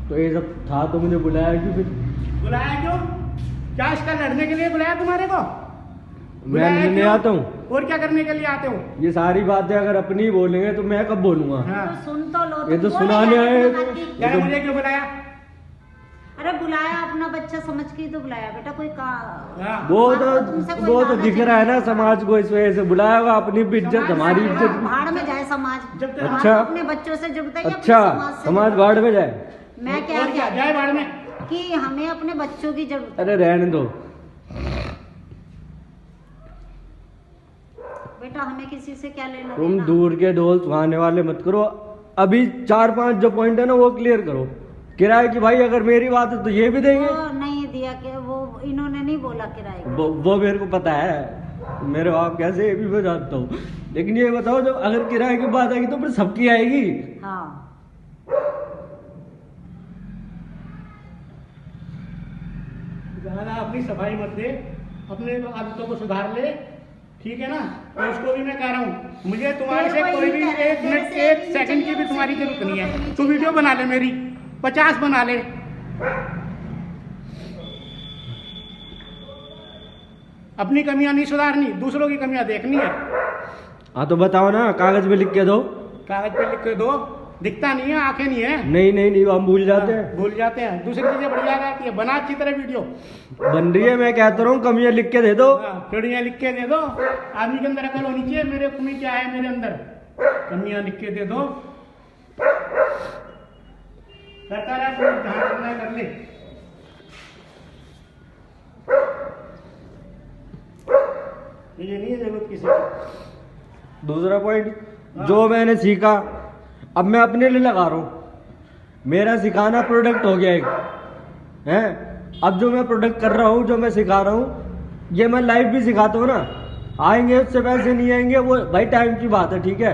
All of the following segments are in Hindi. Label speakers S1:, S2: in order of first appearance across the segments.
S1: तो ये सब था तो मुझे बुलाया क्यों फिर?
S2: बुलाया क्यों? क्या इसका लड़ने के लिए बुलाया तुम्हारे को?
S1: मैं नहीं आता हूँ।
S2: और क्या करने के लिए आते हो?
S1: ये सारी बातें अगर अपनी बोलेंगे तो मैं कब बोलूंगा?
S2: हाँ।
S3: तो सुन तो लो।
S1: ये तो सुनाने आए।
S2: क्या मुझे क्यों बुलाया?
S3: अरे बुलाया अपना बच्चा समझ के तो बुलाया बेटा, कोई का
S1: वो तो दिख रहा है ना समाज को, इस वजह से बुलाया होगा। अपनी भी इज्जत, हमारी इज्जत
S3: भाड़ में जाए समाज।
S1: अच्छा
S3: अपने बच्चों से जुड़ते हैं,
S1: अच्छा समाज भाड़ में जाए।
S3: मैं क्या
S2: जाए भाड़ में
S3: कि हमें अपने बच्चों की जरूरत।
S1: अरे रहने दो
S3: बेटा, हमें किसी से क्या लेना
S1: तुम
S3: देना?
S1: दूर के ढोल सुहाने वाले मत करो। अभी 4-5 जो पॉइंट है ना वो क्लियर करो। किराए की भाई अगर मेरी बात है तो ये भी देंगे।
S3: वो नहीं दिया कि वो इन्होंने नहीं बोला किराए का।
S1: वो मेरे को पता है, मेरे बाप कैसे, ये भी मैं जानता हूँ। लेकिन ये बताओ जब अगर किराए की बात आएगी तो फिर सबकी आएगी।
S3: हाँ
S2: ज्यादा अपनी सफाई मत दे, अपने आदतों को सुधार ले, ठीक है ना? तो उसको भी मैं कह रहा हूँ, मुझे तुम्हारे से कोई भी 1 मिनट 1 सेकंड की भी तुम्हारी जरूरत नहीं है। तू वीडियो बना ले, मेरी 50 बना ले। अपनी कमियां नहीं सुधारनी, दूसरों की कमियां देखनी है।
S1: हाँ तो बताओ ना, कागज पे लिख के दो।
S2: कागज पे लिख के दो, दिखता नहीं है, आंखें नहीं है।
S1: नहीं हम भूल जाते हैं।
S2: भूल जाते हैं, दूसरी चीजें बढ़िया रहती है। बना अच्छी तरह वीडियो
S1: बन रही है, मैं कहता रहा हूँ कमियां लिख के दे दो।
S2: कमियां लिख के दे दो। आदमी के अंदर अकल होनी चाहिए, मेरे कमी क्या है मेरे अंदर, कमियां लिख के दे दो। करता रहा, जहां करना है कर ले। ये नहीं है जरूरत किसी की।
S1: दूसरा पॉइंट जो मैंने सीखा अब मैं अपने लिए लगा रहा हूँ। मेरा सिखाना प्रोडक्ट हो गया एक है। अब जो मैं प्रोडक्ट कर रहा हूँ, जो मैं सिखा रहा हूँ, ये मैं लाइव भी सिखाता हूँ ना। आएंगे उससे पैसे नहीं आएंगे, वो भाई टाइम की बात है, ठीक है।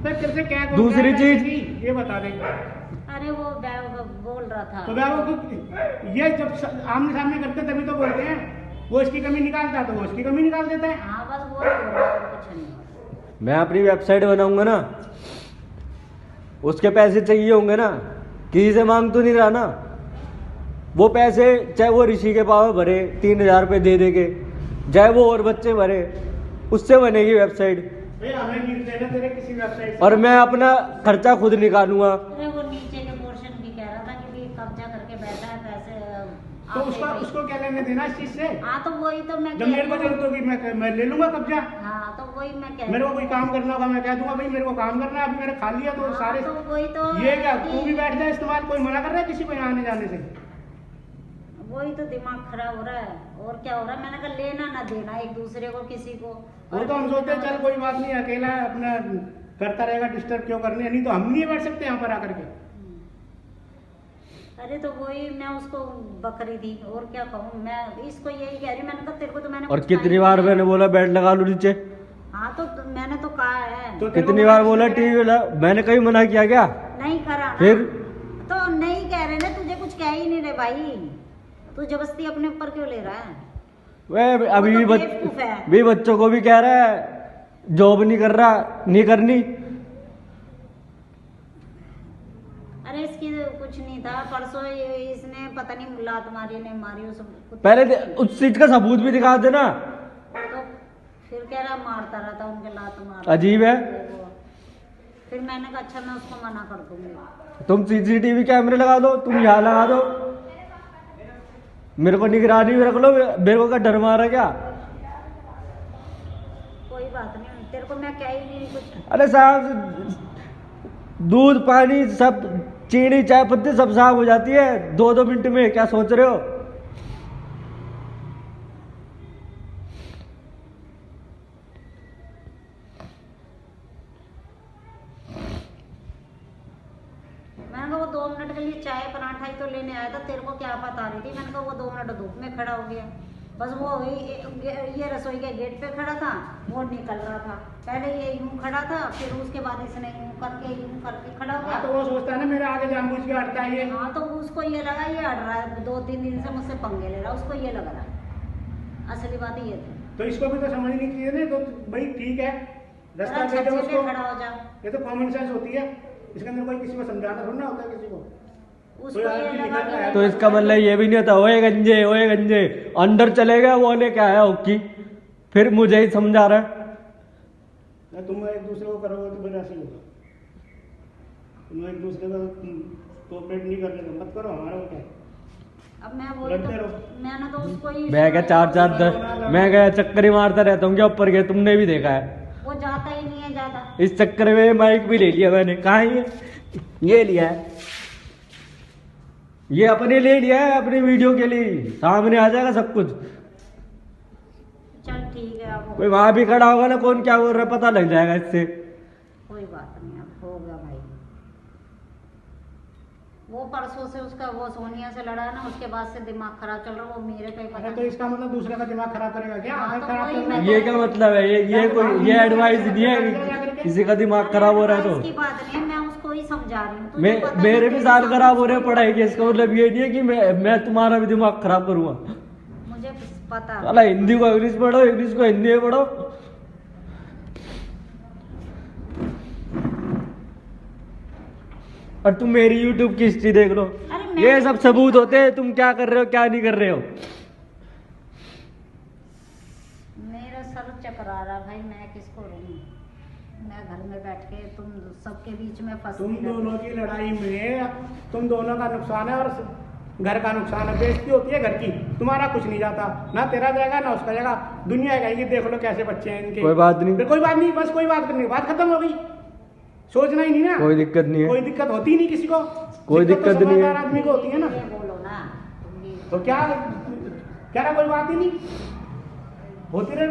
S2: क्या
S1: दूसरी चीज
S2: ये बता दे।
S3: अरे वो बोल रहा था
S2: तो ये जब आमने सामने करते तभी तो बोलते हैं। वो इसकी कमी निकालता है तो वो इसकी कमी निकाल देता है।
S3: हाँ बस वो कुछ नहीं।
S1: मैं अपनी वेबसाइट बनाऊंगा ना, उसके पैसे चाहिए होंगे ना, किसी से मांग तो नहीं रहा ना। वो पैसे चाहे वो ऋषि के पाव भरे 3000 रुपये दे देंगे, चाहे वो और बच्चे भरे, उससे बनेगी वेबसाइट।
S2: हमें नहीं देना तेरे किसी वेबसाइट से।
S1: और मैं अपना खर्चा खुद निकालूंगा।
S3: अरे वो नीचे के पोर्शन भी कह रहा था कि भी कब्जा करके बैठा है पैसे।
S2: तो उसको क्या लेने देना इस चीज से?
S3: हाँ तो वही तो मैं
S2: जब मेरे को जरूरत होगी मैं ले लूंगा कब्जा।
S3: हाँ तो वही मैं कह
S2: मेरे को कोई काम करना होगा मैं कह दूंगा भाई मेरे को काम करना है, अभी मेरा खा लिया तो सारे।
S3: तो वही तो
S2: ये क्या तू भी बैठ जाए इस्तेमाल, कोई मना कर रहा है किसी को यहाँ आने जाने से?
S3: वही तो दिमाग खराब हो रहा है। और क्या हो रहा है, मैंने कहा लेना ना देना एक दूसरे को किसी को।
S2: वो तो हम सोचते हैं चल कोई बात नहीं, अकेला है अपना करता रहेगा, डिस्टर्ब क्यों करने, नहीं तो हम नहीं बैठ सकते यहाँ पर आकर के।
S3: अरे तो वही मैं उसको बकरी थी और क्या कहूँ, मैं इसको यही कह रही हूँ। मैंने कहा तेरे को तो मैंने
S1: और कितनी बार मैंने बोला बेड लगा लो नीचे।
S3: हाँ तो मैंने तो कहा है।
S2: तो
S1: कितनी बार बोला टीवी वाला, मैंने कहीं मना किया क्या?
S3: नहीं करा ना।
S1: फिर
S3: तो नहीं कह रहे ना, तुझे कुछ कह ही नहीं रहे भाई, तू जबरदस्ती अपने ऊपर क्यों ले रहा है?
S1: वह अभी
S3: वो
S1: भी
S3: तो बेवकूफ है।
S1: भी बच्चों को भी कह रहा है जॉब नहीं कर रहा, नहीं करनी।
S3: अरे इसकी कुछ नहीं था, परसों इसने पता नहीं लात मारी नहीं मारी उस
S1: पहले उस चीज का सबूत भी दिखा देना।
S3: तो फिर कह रहा मारता रहता उनके लात मार।
S1: अजीब है।
S3: फिर मैंने कहा अच्छा मैं उसको मना कर दूंगी।
S1: तुम सीसीटीवी कैमरे लगा दो, तुम यहाँ लगा दो, मेरे को निगरानी में रख लो। मेरे को क्या डर मारा क्या?
S3: कोई बात नहीं, तेरे को मैं क्या ही नहीं कुछ।
S1: अरे साहब दूध पानी सब, चीनी चाय पत्ती सब साफ हो जाती है 2-2 मिनट में, क्या सोच रहे हो?
S3: मैंने कहा वो 2 मिनट के लिए चाय पराठा ही तो लेने आया था, तेरे को क्या पता रही थी। मैंने कहा वो 2 मिनट धूप में खड़ा हो गया, बस वो ये रसोई के गेट पे खड़ा था, वो निकल रहा था। पहले ये यूं खड़ा था, फिर उसके बाद इसने यूं करके खड़ा हो गया।
S2: तो वो सोचता है ना मेरे आगे जानबूझ के हटता है ये।
S3: हाँ तो उसको ये लगा ये हट रहा है, 2-3 दिन से मुझसे पंगे ले रहा है, उसको ये लग रहा है। असली बात ये थी।
S2: तो इसको भी तो समझनी चाहिए ना, तो भाई ठीक है रास्ता दे दो उसको,
S3: खड़ा हो जा।
S2: ये तो कॉमन सेंस होती है, इसके अंदर कोई किसी को समझाना थोड़ा ना होता है किसी को।
S3: उसको ये लगा कि
S1: तो इसका मतलब ये भी नहीं होता ओए गंजे अंदर चले गए वो लेके आया हॉकी, फिर मुझे ही समझा रहा है।
S2: तुम एक दूसरे को करोगे तो फिर ऐसे ही होगा। तुम एक दूसरे को कोऑपरेट नहीं कर रहे, मत करो, हमारा वो क्या है?
S3: अब मैं बोली
S2: लड़ते
S3: तो
S2: रहो।
S3: मैंने तो उसको ही
S1: मैं क्या 4-4 मैं क्या चक्कर ही मारता रहता हूँ क्या ऊपर के, तुमने भी देखा है।
S3: वो जाता ही नहीं है ज्यादा।
S1: इस चक्कर में माइक भी ले लिया मैंने, कहा ये लिया है, ये अपने ले लिया है, अपनी वीडियो के लिए, सामने आ जाएगा सब कुछ।
S3: चल ठीक है, अब
S1: कोई वहां भी खड़ा होगा ना, कौन क्या बोल रहा है पता लग जाएगा इससे।
S3: कोई बात नहीं, अब हो गया भाई। वो परसों से उसका वो सोनिया से लड़ा ना, उसके बाद से दिमाग खराब चल रहा, वो मेरे पे ही पता
S2: अरे तो
S3: नहीं।
S2: इसका मतलब दूसरे का दिमाग खराब करेगा क्या?
S3: हाँ,
S2: अगर
S3: तो
S2: खराब
S3: वही
S2: करना
S3: मैं-
S1: ये क्या मतलब है, ये कोई ये एडवाइस नहीं है कि किसी का दिमाग खराब हो रहा है तो।
S3: इसकी बात नहीं है, मैं उसको ही समझा रही हूँ। तुझे
S1: मैं
S3: पता
S1: मेरे
S3: नहीं
S1: भी
S3: तेरे
S1: साल
S3: सामने
S1: खराब हो रहे हैं
S3: उसको-
S1: पढ़ाई के, इसका मतलब ये नहीं है कि मैं तुम्हारा भी दिमाग खराब करूंगा।
S3: मुझे पता
S1: साला हिंदी को इंग्लिश पढ़ो, इंग्लिश को हिंदी में पढ़ो। और तुम मेरी यूट्यूब की हिस्ट्री देख लो,
S3: अरे मैं-
S1: ये सब सबूत होते हैं तुम क्या कर रहे हो क्या नहीं कर रहे हो।
S3: मेरा सर चकरा रहा भाई, मैं किसको रहूं? मैं घर में बैठ के तुम सबके बीच में फंस
S2: तुम
S3: नहीं रहती।
S2: दोनों की लड़ाई में तुम दोनों का नुकसान है और घर का नुकसान है। बेइज्जती होती है घर की, तुम्हारा कुछ नहीं जाता, ना तेरा जाएगा ना उसका जाएगा। दुनिया कहेगी देख लो कैसे बच्चे हैं इनके।
S1: कोई बात नहीं,
S2: फिर कोई बात नहीं, बस कोई बात नहीं, बात खत्म हो गई। सोचना ही नहीं ना,
S1: कोई दिक्कत नहीं है,
S2: कोई दिक्कत होती ही नहीं किसी को।
S1: कोई
S2: तो
S1: दिक्कत नहीं है।
S2: समझदार आदमी को होती है ना।
S3: ये बोलो ना तुम भी।
S2: तो क्या कह रहा, कोई बात ही नहीं होती रहे।